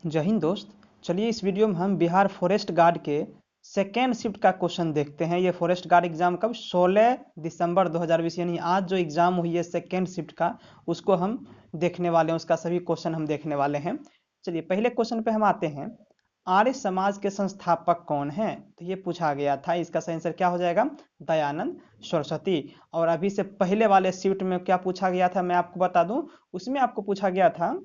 जय हिंद दोस्त। चलिए इस वीडियो में हम बिहार फॉरेस्ट गार्ड के सेकेंड शिफ्ट का क्वेश्चन देखते हैं। ये फॉरेस्ट गार्ड एग्जाम कब 16 दिसंबर 2020 यानी आज जो एग्जाम हुई है सेकेंड शिफ्ट का, उसको हम देखने वाले हैं। उसका सभी क्वेश्चन हम देखने वाले हैं। चलिए पहले क्वेश्चन पे हम आते हैं। आर्य समाज के संस्थापक कौन हैं? तो ये पूछा गया था। इसका सही आंसर क्या हो जाएगा? दयानंद सरस्वती। और अभी से पहले वाले शिफ्ट में क्या पूछा गया था मैं आपको बता दूं। उसमें आपको पूछा गया था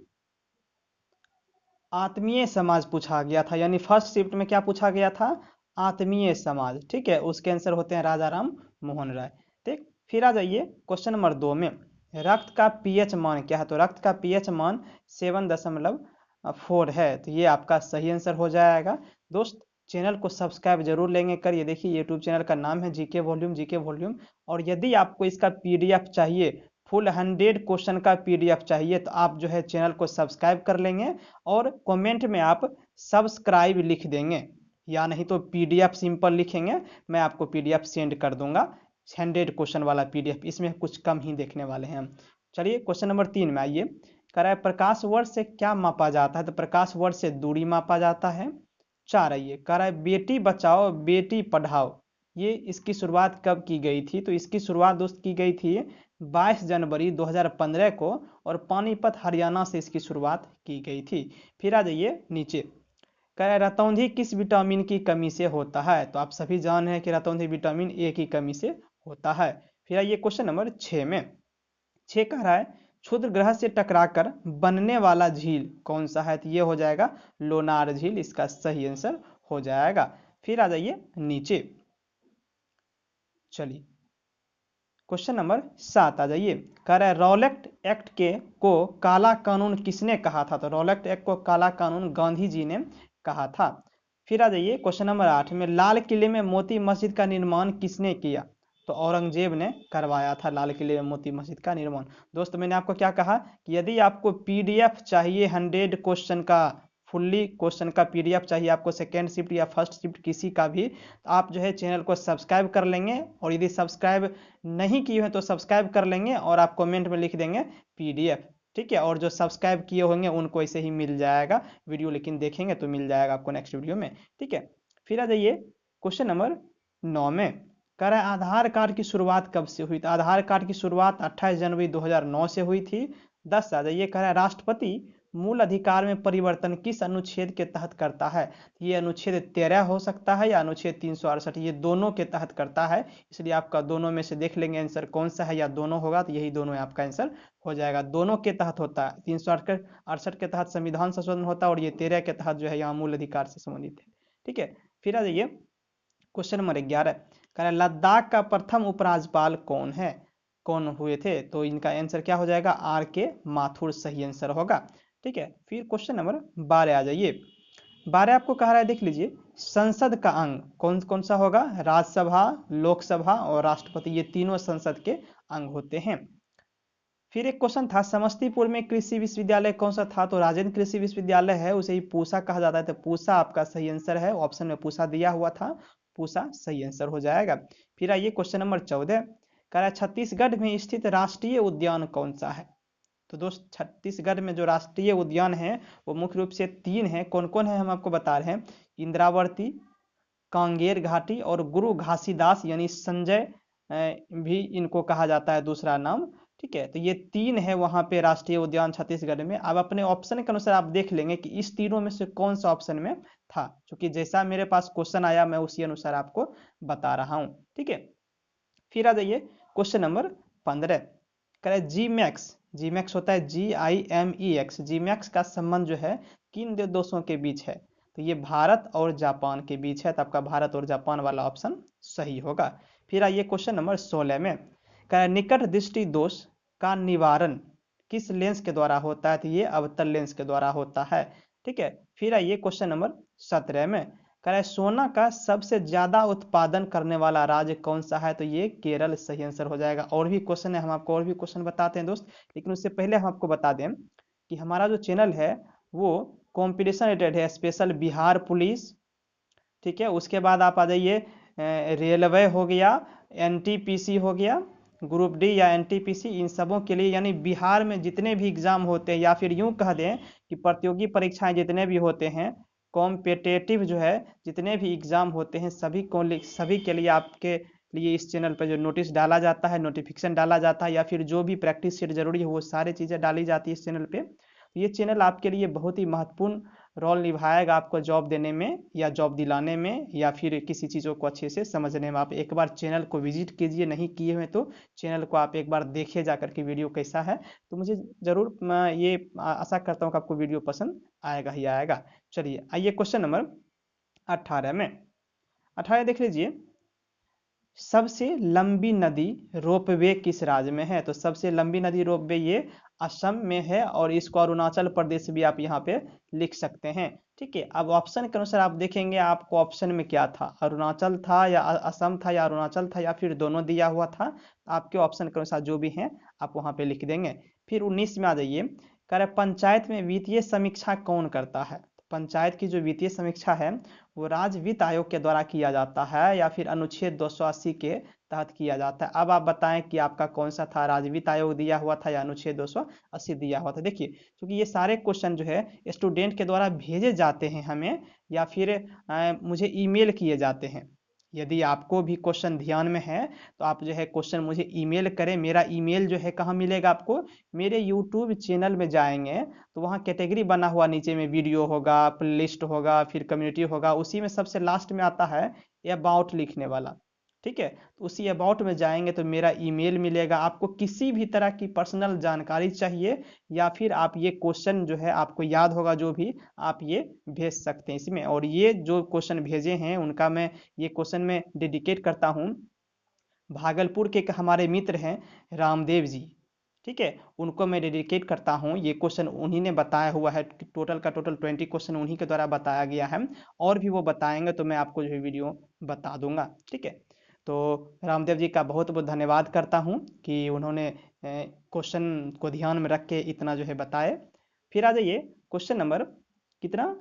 आत्मीय समाज पूछा गया था, यानी फर्स्ट शिफ्ट में क्या पूछा गया था? आत्मीय समाज। ठीक है, उसके आंसर होते हैं राजा राम मोहन राय। ठीक, फिर आ जाइए क्वेश्चन नंबर 2 में। रक्त का पीएच मान क्या है? तो रक्त का पीएच मान 7.4 है। तो ये आपका सही आंसर हो जाएगा। दोस्त चैनल को सब्सक्राइब जरूर लेंगे कर। ये देखिए यूट्यूब चैनल का नाम है जीके वॉल्यूम, जीके वॉल्यूम। और यदि आपको इसका पीडीएफ चाहिए, फुल 100 क्वेश्चन का पीडीएफ चाहिए, तो आप जो है चैनल को सब्सक्राइब कर लेंगे और कमेंट में आप सब्सक्राइब लिख देंगे, या नहीं तो पीडीएफ सिंपल लिखेंगे, मैं आपको पीडीएफ सेंड कर दूंगा। 100 क्वेश्चन वाला पीडीएफ, इसमें कुछ कम ही देखने वाले हैं हम। चलिए क्वेश्चन नंबर 3 में आइए। कह रहा है प्रकाश वर्ष से क्या मापा जाता है? तो प्रकाश वर्ष से दूरी मापा जाता है। 4 आइए। कह रहा है बेटी बचाओ बेटी पढ़ाओ, ये इसकी शुरुआत कब की गई थी? तो इसकी शुरुआत दोस्त की गई थी 22 जनवरी 2015 को, और पानीपत हरियाणा से इसकी शुरुआत की गई थी। फिर आ जाइए नीचे। कह रहा है रतौंधी किस विटामिन की कमी से होता है? तो आप सभी जान रहे हैं कि रतौंधी विटामिन ए की कमी से होता है। फिर आइए क्वेश्चन नंबर 6 में। 6 कह रहा है क्षुद्र ग्रह से टकराकर बनने वाला झील कौन सा है? तो ये हो जाएगा लोनार झील, इसका सही आंसर हो जाएगा। फिर आ जाइए नीचे। चलिए क्वेश्चन नंबर 7 आ जाइए। कह रहा है रॉलेट एक्ट के को काला कानून किसने कहा था? तो रॉलेट एक्ट को काला कानून गांधी जी ने कहा था। फिर आ जाइए क्वेश्चन नंबर 8 में। लाल किले में मोती मस्जिद का निर्माण किसने किया? तो औरंगजेब ने करवाया था लाल किले में मोती मस्जिद का निर्माण। दोस्तों मैंने आपको क्या कहा कि यदि आपको पीडीएफ चाहिए 100 क्वेश्चन का, फुल्ली क्वेश्चन का पीडीएफ चाहिए आपको सेकेंड शिफ्ट या फर्स्ट शिफ्ट किसी का भी, तो आप जो है चैनल को सब्सक्राइब कर लेंगे। और यदि सब्सक्राइब नहीं किए हैं तो सब्सक्राइब कर लेंगे और आप कमेंट में लिख देंगे पीडीएफ। ठीक है, और जो सब्सक्राइब किए होंगे उनको ऐसे ही मिल जाएगा वीडियो, लेकिन देखेंगे तो मिल जाएगा आपको नेक्स्ट वीडियो में। ठीक है, फिर आ जाइए क्वेश्चन नंबर 9 में। कह रहा है आधार कार्ड की शुरुआत कब से हुई? तो आधार कार्ड की शुरुआत 28 जनवरी 2009 से हुई थी। 10 आ जाइए। कह रहा है राष्ट्रपति मूल अधिकार में परिवर्तन किस अनुच्छेद के तहत करता है? ये अनुच्छेद 13 हो सकता है या अनुच्छेद 368, ये दोनों के तहत करता है। इसलिए आपका दोनों में से देख लेंगे आंसर कौन सा है, या दोनों होगा तो यही दोनों आपका आंसर हो जाएगा। दोनों के तहत होता है। 368 के तहत संविधान संशोधन होता है, और ये 13 के तहत जो है यहाँ मूल अधिकार से संबंधित है। ठीक है, फिर आ जाइए क्वेश्चन नंबर 11। कह रहा है लद्दाख का प्रथम उपराज्यपाल कौन है, कौन हुए थे? तो इनका आंसर क्या हो जाएगा? आर के माथुर सही आंसर होगा। ठीक है, फिर क्वेश्चन नंबर 12 आ जाइए। 12 आपको कह रहा है देख लीजिए, संसद का अंग कौन कौन सा होगा? राज्यसभा, लोकसभा और राष्ट्रपति, ये तीनों संसद के अंग होते हैं। फिर एक क्वेश्चन था समस्तीपुर में कृषि विश्वविद्यालय कौन सा था? तो राजेंद्र कृषि विश्वविद्यालय है, उसे ही पूसा कहा जाता है। तो पूसा आपका सही आंसर है, ऑप्शन में पूसा दिया हुआ था, पूसा सही आंसर हो जाएगा। फिर आइए क्वेश्चन नंबर 14। कह रहा है छत्तीसगढ़ में स्थित राष्ट्रीय उद्यान कौन सा है? तो दोस्त छत्तीसगढ़ में जो राष्ट्रीय उद्यान है वो मुख्य रूप से 3 है। कौन कौन है हम आपको बता रहे हैं। इंद्रावती, कांगेर घाटी और गुरु घासीदास यानी संजय भी इनको कहा जाता है दूसरा नाम। ठीक है, तो ये 3 है वहाँ पे राष्ट्रीय उद्यान छत्तीसगढ़ में। अब अपने ऑप्शन के अनुसार आप देख लेंगे कि इस तीनों में से कौन सा ऑप्शन में था, क्योंकि जैसा मेरे पास क्वेश्चन आया मैं उसी अनुसार आपको बता रहा हूँ। ठीक है, फिर आ जाइए क्वेश्चन नंबर 15। कह जी मैक्स, जी मैक्स होता है GIMEX, जी मैक्स का संबंध जो है किन दो देशों के बीच है? तो ये भारत और जापान के बीच है। तो आपका भारत और जापान वाला ऑप्शन सही होगा। फिर आइए क्वेश्चन नंबर 16 में। कह निकट दृष्टि दोष का निवारण किस लेंस के द्वारा होता है? तो ये अवतल लेंस के द्वारा होता है। ठीक है, फिर आइए क्वेश्चन नंबर 17 में। कह रहा है सोना का सबसे ज्यादा उत्पादन करने वाला राज्य कौन सा है? तो ये केरल सही आंसर हो जाएगा। और भी क्वेश्चन है, हम आपको और भी क्वेश्चन बताते हैं दोस्त, लेकिन उससे पहले हम आपको बता दें कि हमारा जो चैनल है वो कंपटीशन रिलेटेड है, स्पेशल बिहार पुलिस। ठीक है, उसके बाद आप आ जाइए रेलवे हो गया, NTPC हो गया, ग्रुप डी या एनटीपीसी, इन सबों के लिए यानी बिहार में जितने भी एग्जाम होते हैं, या फिर यूं कह दें कि प्रतियोगी परीक्षाएं जितने भी होते हैं, कॉम्पिटेटिव जो है जितने भी एग्जाम होते हैं, सभी के लिए आपके लिए इस चैनल पर जो नोटिस डाला जाता है, नोटिफिकेशन डाला जाता है, या फिर जो भी प्रैक्टिस सेट जरूरी है वो सारी चीज़ें डाली जाती है इस चैनल पे। तो ये चैनल आपके लिए बहुत ही महत्वपूर्ण रोल निभाएगा आपको जॉब देने में या जॉब दिलाने में, या फिर किसी चीज़ों को अच्छे से समझने में। आप एक बार चैनल को विजिट कीजिए, नहीं किए हुए तो चैनल को आप एक बार देखिए जाकर के वीडियो कैसा है। तो मुझे ज़रूर मैं ये आशा करता हूँ कि आपको वीडियो पसंद आएगा ही आएगा। चलिए आइए क्वेश्चन नंबर 18 में। 18 देख लीजिए, सबसे लंबी नदी रोपवे किस राज्य में है? तो सबसे लंबी नदी रोपवे ये असम में है, और इसको अरुणाचल प्रदेश भी आप यहाँ पे लिख सकते हैं। ठीक है, अब ऑप्शन के अनुसार आप देखेंगे आपको ऑप्शन में क्या था, अरुणाचल था या असम था या अरुणाचल था या फिर दोनों दिया हुआ था। आपके ऑप्शन के अनुसार जो भी हैं आप वहाँ पे लिख देंगे। फिर 19 में आ जाइए, कह रहे पंचायत में वित्तीय समीक्षा कौन करता है? पंचायत की जो वित्तीय समीक्षा है वो राज्य वित्त आयोग के द्वारा किया जाता है या फिर अनुच्छेद 280 के तहत किया जाता है। अब आप बताएं कि आपका कौन सा था, राज्य वित्त आयोग दिया हुआ था या अनुच्छेद 280 दिया हुआ था। देखिए, क्योंकि ये सारे क्वेश्चन जो है स्टूडेंट के द्वारा भेजे जाते हैं हमें, या फिर मुझे ईमेल किए जाते हैं। यदि आपको भी क्वेश्चन ध्यान में है तो आप जो है क्वेश्चन मुझे ईमेल करें। मेरा ईमेल जो है कहाँ मिलेगा आपको, मेरे यूट्यूब चैनल में जाएंगे तो वहाँ कैटेगरी बना हुआ नीचे में वीडियो होगा, प्लेलिस्ट होगा, फिर कम्युनिटी होगा, उसी में सबसे लास्ट में आता है अबाउट लिखने वाला। ठीक है, तो उसी अबाउट में जाएंगे तो मेरा ईमेल मिलेगा। आपको किसी भी तरह की पर्सनल जानकारी चाहिए या फिर आप ये क्वेश्चन जो है आपको याद होगा जो भी, आप ये भेज सकते हैं इसमें। और ये जो क्वेश्चन भेजे हैं उनका मैं ये क्वेश्चन में डेडिकेट करता हूँ भागलपुर के एक हमारे मित्र हैं रामदेव जी। ठीक है, उनको मैं डेडिकेट करता हूँ। ये क्वेश्चन उन्हीं ने बताया हुआ है, टोटल का टोटल 20 क्वेश्चन उन्हीं के द्वारा बताया गया है, और भी वो बताएंगे तो मैं आपको जो है वीडियो बता दूंगा। ठीक है, तो रामदेव जी का बहुत बहुत धन्यवाद करता हूँ कि उन्होंने क्वेश्चन को ध्यान में रख के इतना जो है बताए। फिर आ जाइए क्वेश्चन नंबर कितना,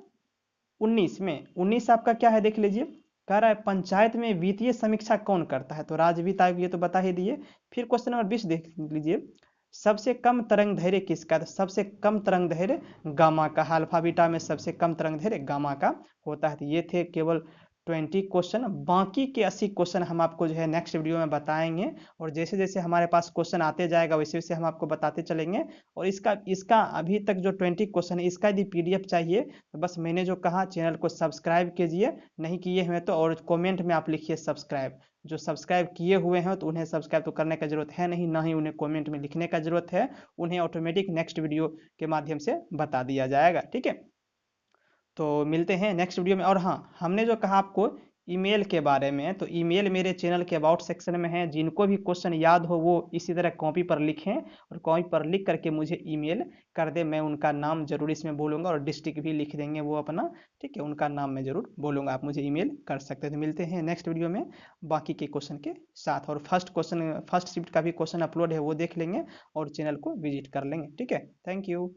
19 में। 19 आपका क्या है देख लीजिए, कह रहा है पंचायत में वित्तीय समीक्षा कौन करता है? तो राज्य वित्त आयोग, ये तो बता ही दिए। फिर क्वेश्चन नंबर 20 देख लीजिए, सबसे कम तरंग धैर्य किसका? तो सबसे कम तरंग धैर्य गामा का, अल्फा बीटा में सबसे कम तरंग धैर्य गामा का होता है। तो ये थे केवल 20 क्वेश्चन। बाकी के 80 क्वेश्चन हम आपको जो है नेक्स्ट वीडियो में बताएंगे, और जैसे जैसे हमारे पास क्वेश्चन आते जाएगा वैसे वैसे हम आपको बताते चलेंगे। और इसका इसका अभी तक जो 20 क्वेश्चन है इसका यदि पीडीएफ चाहिए तो बस मैंने जो कहा चैनल को सब्सक्राइब कीजिए, नहीं किए हुए तो, और कमेंट में आप लिखिए सब्सक्राइब। जो सब्सक्राइब किए हुए हैं तो उन्हें सब्सक्राइब तो करने का जरूरत है नहीं, ना ही उन्हें कमेंट में लिखने का जरूरत है, उन्हें ऑटोमेटिक नेक्स्ट वीडियो के माध्यम से बता दिया जाएगा। ठीक है, तो मिलते हैं नेक्स्ट वीडियो में। और हाँ, हमने जो कहा आपको ईमेल के बारे में, तो ईमेल मेरे चैनल के अबाउट सेक्शन में है। जिनको भी क्वेश्चन याद हो वो इसी तरह कॉपी पर लिखें, और कॉपी पर लिख करके मुझे ईमेल कर दे। मैं उनका नाम जरूर इसमें बोलूँगा और डिस्ट्रिक्ट भी लिख देंगे वो अपना। ठीक है, उनका नाम मैं जरूर बोलूँगा, आप मुझे ईमेल कर सकते हैं। तो मिलते हैं नेक्स्ट वीडियो में बाकी के क्वेश्चन के साथ। और फर्स्ट शिफ्ट का भी क्वेश्चन अपलोड है वो देख लेंगे और चैनल को विजिट कर लेंगे। ठीक है, थैंक यू।